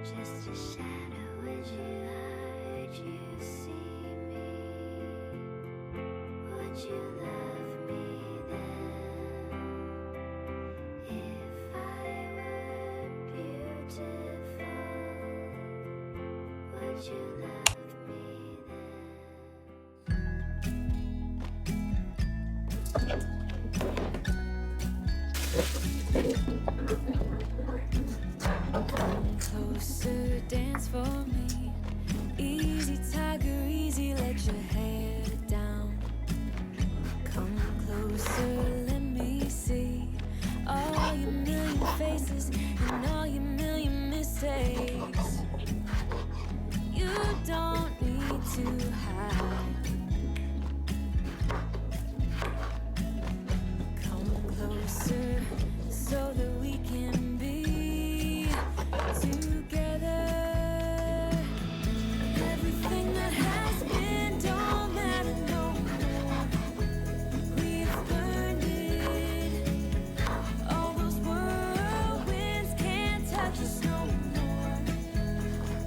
Just a shadow, would you hide? You see me? Would you love me then? If I were beautiful, would you love me then? Closer, dance for me. Easy, tiger, easy, let your hair down. Come closer, let me see all your million faces and all your million mistakes. You don't need to hide. Come closer so that we can be together. Everything that has been don't matter no more. We've burned it. All those whirlwinds can't touch us no more.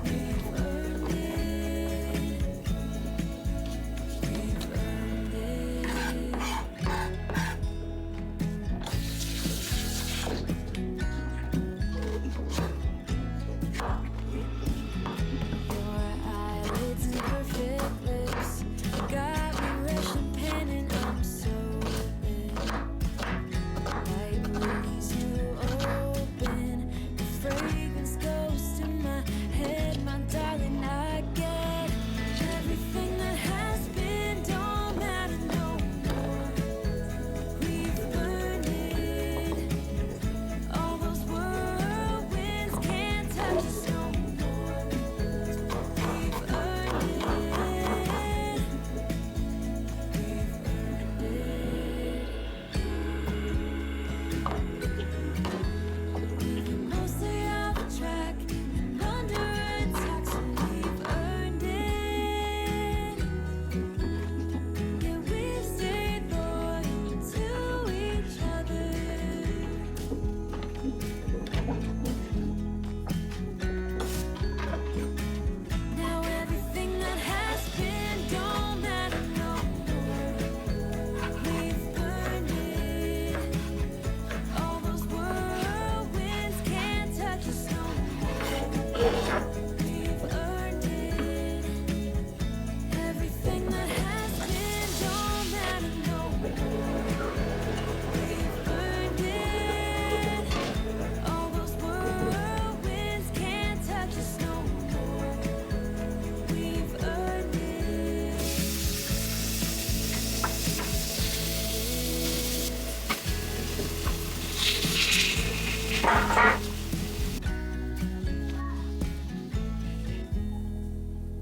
We've earned it. We've earned it. Your eyelids and perfect lips got me rushing, pen and I'm so lit. Like movies you open, the fragrance goes to my head, my darling. I get everything that has been don't matter no more. We've burned it. All those whirlwinds can't touch us no more. We've earned it. We've earned it. We're mostly off track and under attack, so we've earned it. Yeah, we've stayed loyal to each other. Now everything that has been don't matter no more. We've burned it. All those whirlwinds can't touch us no more. We've earned it. Everything that has been don't matter no more. We've burned it. All those whirlwinds can't touch us no more. We've earned it.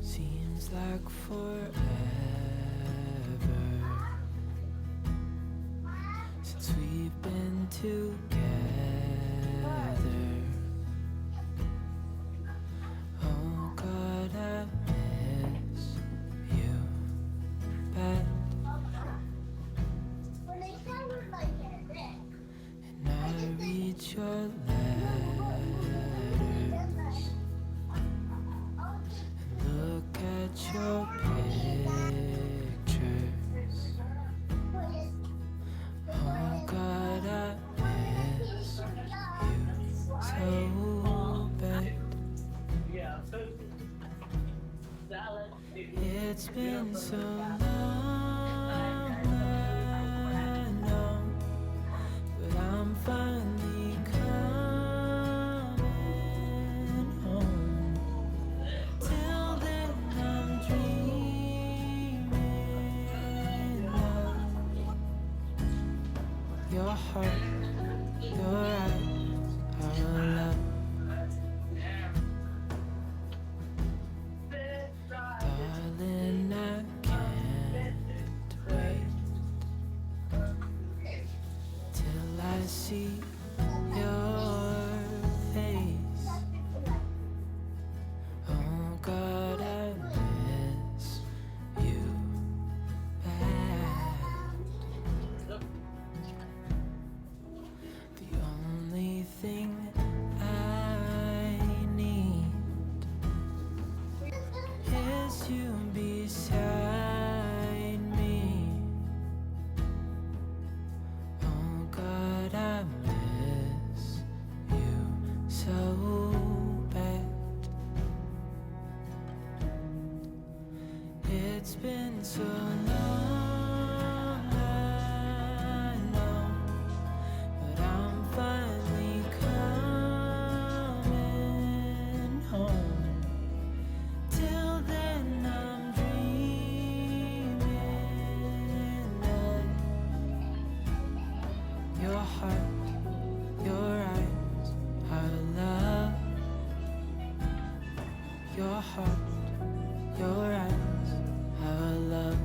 Seems like forever since we've been together. Oh God, I miss you bad, and I read your letters and look at your pictures. Oh God, I miss you so bad. It's been so long, I know, but I'm finally coming home. Till then, I'm dreaming of your heart, your eyes, our love. Darling, I can't wait till I see your face. Oh God, I miss you bad. It's been so long, I know, but I'm finally coming home. Till then I'm dreaming of your heart, your eyes, how to love. Your heart, your eyes, how I love.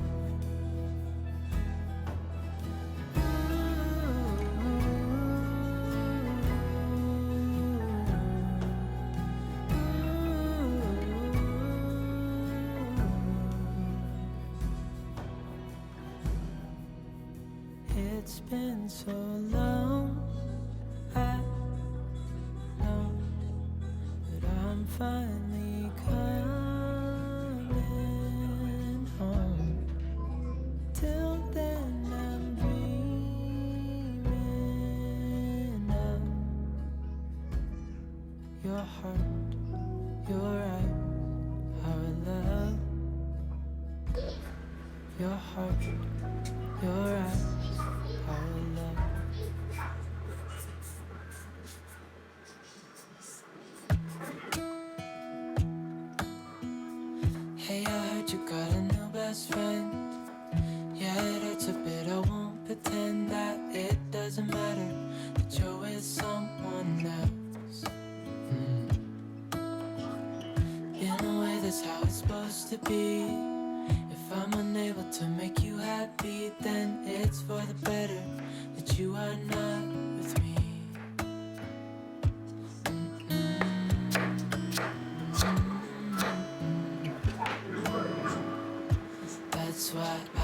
It's been so long, I know, but I'm finally coming home. Till then I'm dreaming of your heart, your eyes, how I love. Your heart, your eyes, how I love. Hey, I heard you got a new best friend. Yeah, it hurts a bit, I won't pretend that it doesn't matter that you're with someone else. In a way, that's how it's supposed to be. If I'm unable to make you happy, then it's for the better that you are not with me. That's why I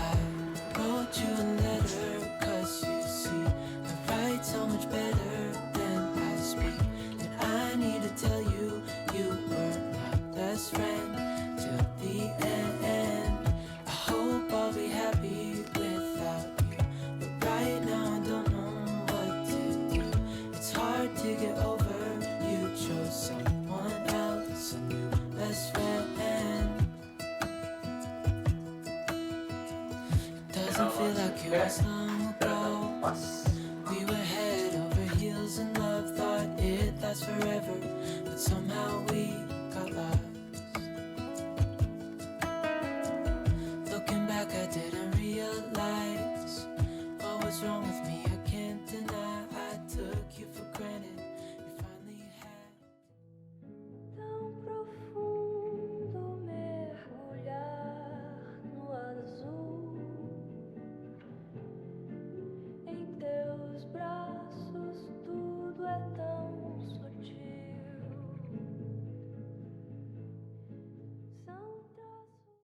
wrote you a letter, 'cause you see, I write so much better than I speak. And I need to tell you, you were my best friend till the end. I hope I'll be happy without you, but right now I don't know what to do. It's hard to get over, you chose someone else, a new best friend. Doesn't feel like you as long